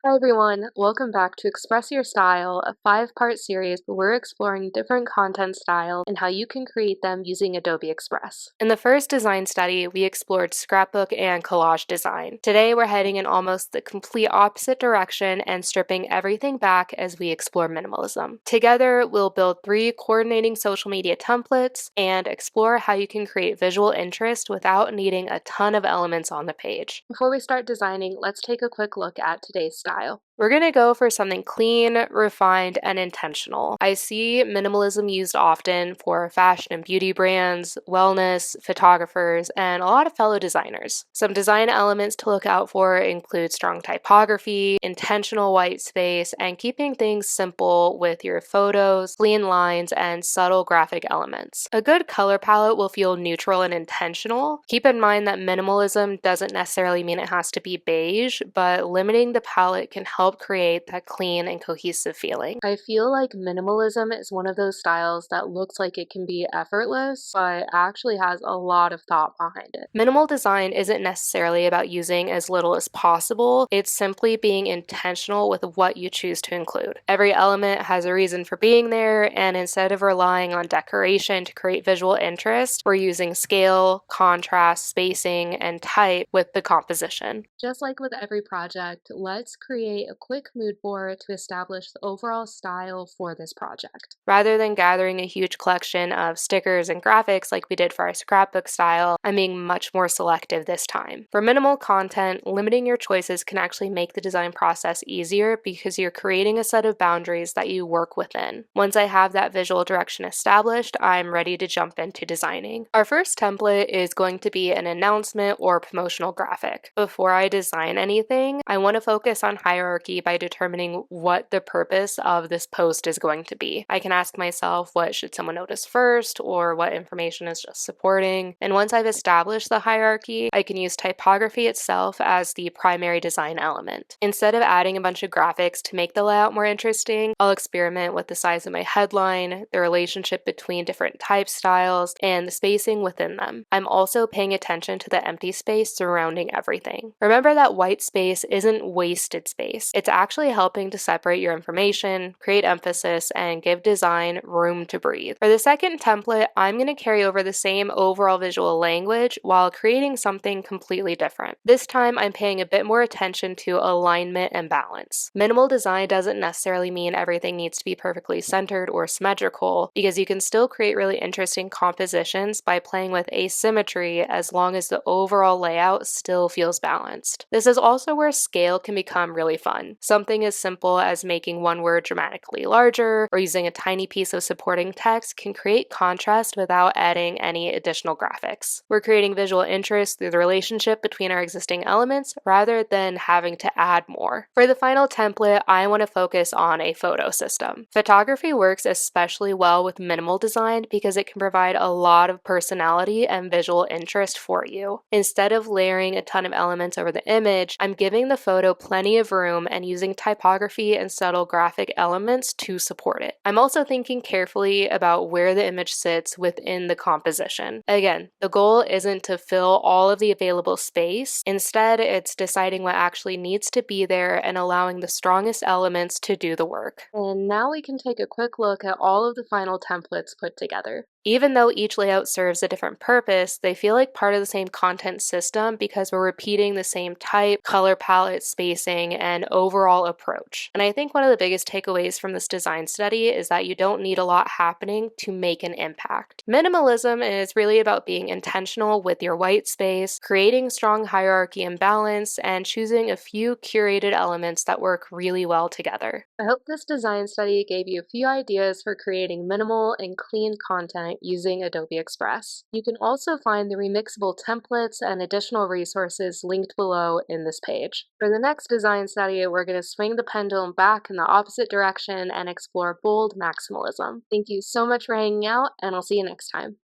Hi everyone, welcome back to Express Your Style, a 5-part series where we're exploring different content styles and how you can create them using Adobe Express. In the first design study, we explored scrapbook and collage design. Today, we're heading in almost the complete opposite direction and stripping everything back as we explore minimalism. Together, we'll build 3 coordinating social media templates and explore how you can create visual interest without needing a ton of elements on the page. Before we start designing, let's take a quick look at today's style. We're going to go for something clean, refined, and intentional. I see minimalism used often for fashion and beauty brands, wellness, photographers, and a lot of fellow designers. Some design elements to look out for include strong typography, intentional white space, and keeping things simple with your photos, clean lines, and subtle graphic elements. A good color palette will feel neutral and intentional. Keep in mind that minimalism doesn't necessarily mean it has to be beige, but limiting the palette can help create that clean and cohesive feeling. I feel like minimalism is one of those styles that looks like it can be effortless, but actually has a lot of thought behind it. Minimal design isn't necessarily about using as little as possible, it's simply being intentional with what you choose to include. Every element has a reason for being there, and instead of relying on decoration to create visual interest, we're using scale, contrast, spacing, and type with the composition. Just like with every project, let's create a quick mood board to establish the overall style for this project. Rather than gathering a huge collection of stickers and graphics like we did for our scrapbook style, I'm being much more selective this time. For minimal content, limiting your choices can actually make the design process easier because you're creating a set of boundaries that you work within. Once I have that visual direction established, I'm ready to jump into designing. Our first template is going to be an announcement or promotional graphic. Before I design anything, I want to focus on hierarchy by determining what the purpose of this post is going to be. I can ask myself, what should someone notice first, or what information is just supporting? And once I've established the hierarchy, I can use typography itself as the primary design element. Instead of adding a bunch of graphics to make the layout more interesting, I'll experiment with the size of my headline, the relationship between different type styles, and the spacing within them. I'm also paying attention to the empty space surrounding everything. Remember that white space isn't wasted space. It's actually helping to separate your information, create emphasis, and give design room to breathe. For the second template, I'm going to carry over the same overall visual language while creating something completely different. This time, I'm paying a bit more attention to alignment and balance. Minimal design doesn't necessarily mean everything needs to be perfectly centered or symmetrical, because you can still create really interesting compositions by playing with asymmetry as long as the overall layout still feels balanced. This is also where scale can become really fun. Something as simple as making one word dramatically larger or using a tiny piece of supporting text can create contrast without adding any additional graphics. We're creating visual interest through the relationship between our existing elements rather than having to add more. For the final template, I want to focus on a photo system. Photography works especially well with minimal design because it can provide a lot of personality and visual interest for you. Instead of layering a ton of elements over the image, I'm giving the photo plenty of room and using typography and subtle graphic elements to support it. I'm also thinking carefully about where the image sits within the composition. Again, the goal isn't to fill all of the available space. Instead, it's deciding what actually needs to be there and allowing the strongest elements to do the work. And now we can take a quick look at all of the final templates put together. Even though each layout serves a different purpose, they feel like part of the same content system because we're repeating the same type, color palette, spacing, and overall approach. And I think one of the biggest takeaways from this design study is that you don't need a lot happening to make an impact. Minimalism is really about being intentional with your white space, creating strong hierarchy and balance, and choosing a few curated elements that work really well together. I hope this design study gave you a few ideas for creating minimal and clean content using Adobe Express. You can also find the remixable templates and additional resources linked below in this page. For the next design study, we're going to swing the pendulum back in the opposite direction and explore bold maximalism. Thank you so much for hanging out, and I'll see you next time.